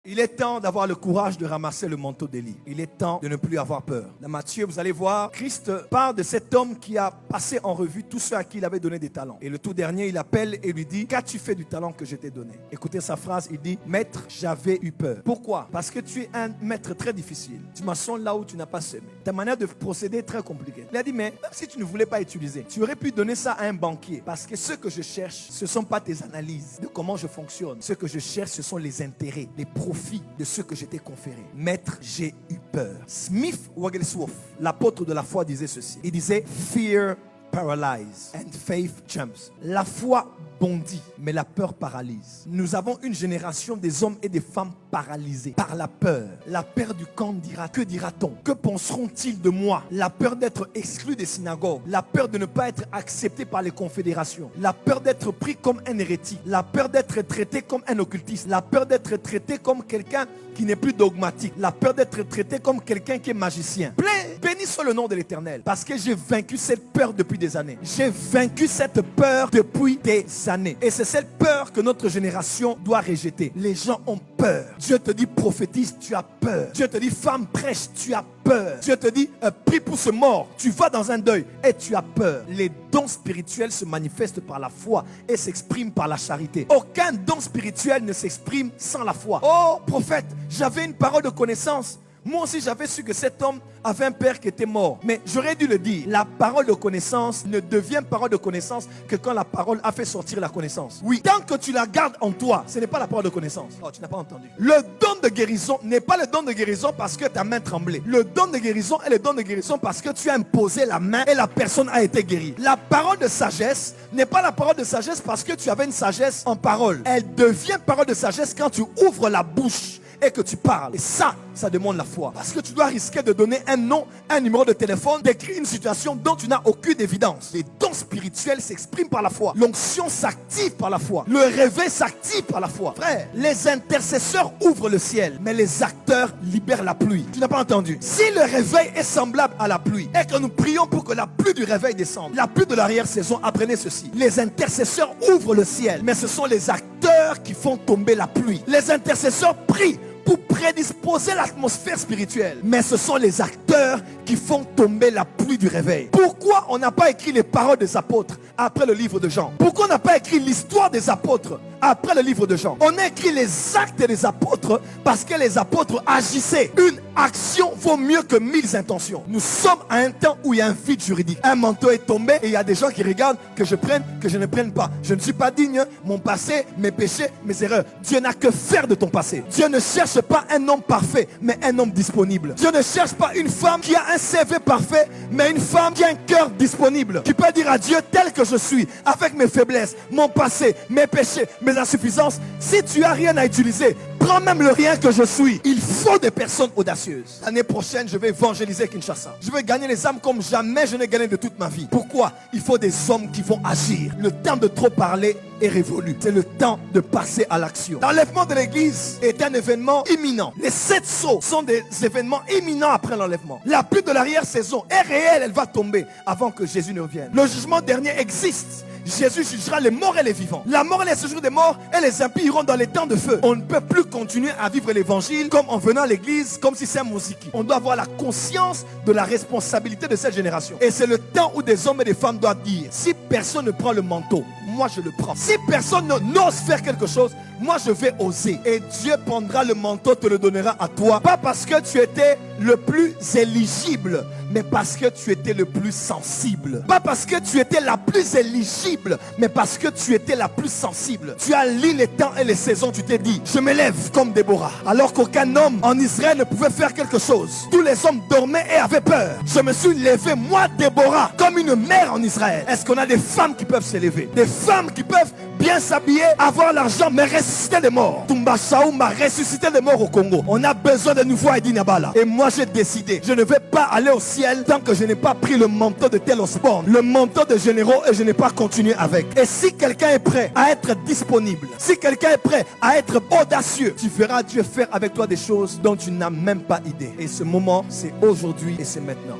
Il est temps d'avoir le courage de ramasser le manteau d'Élie. Il est temps de ne plus avoir peur. Dans Matthieu, vous allez voir, Christ parle de cet homme qui a passé en revue tous ceux à qui il avait donné des talents. Et le tout dernier, il appelle et lui dit, qu'as-tu fait du talent que je t'ai donné? Écoutez sa phrase, il dit, maître, j'avais eu peur. Pourquoi? Parce que tu es un maître très difficile. Tu m'assois là où tu n'as pas semé. Ta manière de procéder est très compliquée. Il a dit, mais même si tu ne voulais pas utiliser, tu aurais pu donner ça à un banquier. Parce que ce que je cherche, ce ne sont pas tes analyses de comment je fonctionne. Ce que je cherche, ce sont les intérêts, les profits de ce que je t'ai conféré. Maître, j'ai eu peur. Smith Wigglesworth, l'apôtre de la foi, disait ceci. Il disait, fear paralyzes and faith jumps. La foi bondit, mais la peur paralyse. Nous avons une génération des hommes et des femmes paralysés par la peur. La peur du camp dira, que dira-t-on? Que penseront-ils de moi? La peur d'être exclu des synagogues. La peur de ne pas être accepté par les confédérations. La peur d'être pris comme un hérétique. La peur d'être traité comme un occultiste. La peur d'être traité comme quelqu'un qui n'est plus dogmatique. La peur d'être traité comme quelqu'un qui est magicien. Béni soit le nom de l'Éternel. Parce que j'ai vaincu cette peur depuis des années. J'ai vaincu cette peur depuis des années. Et c'est cette peur que notre génération doit rejeter. Les gens ont peur. Dieu te dit prophétise, tu as peur. Dieu te dit femme prêche, tu as peur. Dieu te dit prie pour ce mort. Tu vas dans un deuil et tu as peur. Les dons spirituels se manifestent par la foi et s'expriment par la charité. Aucun don spirituel ne s'exprime sans la foi. Oh prophète, j'avais une parole de connaissance. Moi aussi, j'avais su que cet homme avait un père qui était mort. Mais j'aurais dû le dire. La parole de connaissance ne devient parole de connaissance que quand la parole a fait sortir la connaissance. Oui, tant que tu la gardes en toi, ce n'est pas la parole de connaissance. Oh, tu n'as pas entendu. Le don de guérison n'est pas le don de guérison parce que ta main tremblait. Le don de guérison est le don de guérison parce que tu as imposé la main et la personne a été guérie. La parole de sagesse n'est pas la parole de sagesse parce que tu avais une sagesse en parole. Elle devient parole de sagesse quand tu ouvres la bouche et que tu parles. Et ça demande la foi. Parce que tu dois risquer de donner un nom, un numéro de téléphone, d'écrire une situation dont tu n'as aucune évidence. Les dons spirituels s'expriment par la foi. L'onction s'active par la foi. Le réveil s'active par la foi. Frère, les intercesseurs ouvrent le ciel, mais les acteurs libèrent la pluie. Tu n'as pas entendu? Si le réveil est semblable à la pluie et que nous prions pour que la pluie du réveil descende, la pluie de l'arrière-saison, apprenez ceci. Les intercesseurs ouvrent le ciel, mais ce sont les acteurs qui font tomber la pluie. Les intercesseurs prient pour prédisposer l'atmosphère spirituelle. Mais ce sont les acteurs qui font tomber la pluie du réveil. Pourquoi on n'a pas écrit les paroles des apôtres après le livre de Jean? Pourquoi on n'a pas écrit l'histoire des apôtres après le livre de Jean? On a écrit les actes des apôtres parce que les apôtres agissaient. Une action vaut mieux que 1000 intentions. Nous sommes à un temps où il y a un vide juridique. Un manteau est tombé et il y a des gens qui regardent que je prenne, que je ne prenne pas. Je ne suis pas digne. Mon passé, mes péchés, mes erreurs. Dieu n'a que faire de ton passé. Dieu ne cherche pas un homme parfait, mais un homme disponible. Dieu ne cherche pas une femme qui a un CV parfait, mais une femme qui a un cœur disponible. Tu peux dire à Dieu tel que je suis, avec mes faiblesses, mon passé, mes péchés, mes insuffisances. Si tu n'as rien à utiliser, prends même le rien que je suis. Il faut des personnes audacieuses. L'année prochaine, je vais évangéliser Kinshasa. Je vais gagner les âmes comme jamais je n'ai gagné de toute ma vie. Pourquoi? Il faut des hommes qui vont agir. Le temps de trop parler est révolu. C'est le temps de passer à l'action. L'enlèvement de l'église est un événement imminent. Les 7 sauts sont des événements imminents après l'enlèvement. La pluie de l'arrière-saison est réelle, elle va tomber avant que Jésus ne revienne. Le jugement dernier existe. Jésus jugera les morts et les vivants. La mort et les séjours des morts et les impies iront dans les temps de feu. On ne peut plus continuer à vivre l'évangile comme en venant à l'église, comme si c'est un mousiki. On doit avoir la conscience de la responsabilité de cette génération. Et c'est le temps où des hommes et des femmes doivent dire, si personne ne prend le manteau, moi je le prends. Si personne n'ose faire quelque chose, moi je vais oser. Et Dieu prendra le manteau, te le donnera à toi. Pas parce que tu étais le plus éligible, mais parce que tu étais le plus sensible. Pas parce que tu étais la plus éligible, mais parce que tu étais la plus sensible. Tu as lu les temps et les saisons, tu t'es dit, je m'élève comme Déborah. Alors qu'aucun homme en Israël ne pouvait faire quelque chose. Tous les hommes dormaient et avaient peur. Je me suis levé, moi Déborah, comme une mère en Israël. Est-ce qu'on a des femmes qui peuvent s'élever? Des femmes qui peuvent bien s'habiller, avoir l'argent, mais ressusciter les morts. Toumba Saouma, ressusciter les morts au Congo. On a besoin de nouveau à Dinabala. Et moi j'ai décidé, je ne vais pas aller au ciel tant que je n'ai pas pris le manteau de tel Osborne, le manteau de généraux, et je n'ai pas continué avec. Et si quelqu'un est prêt à être disponible, si quelqu'un est prêt à être audacieux, tu verras Dieu faire avec toi des choses dont tu n'as même pas idée. Et ce moment, c'est aujourd'hui et c'est maintenant.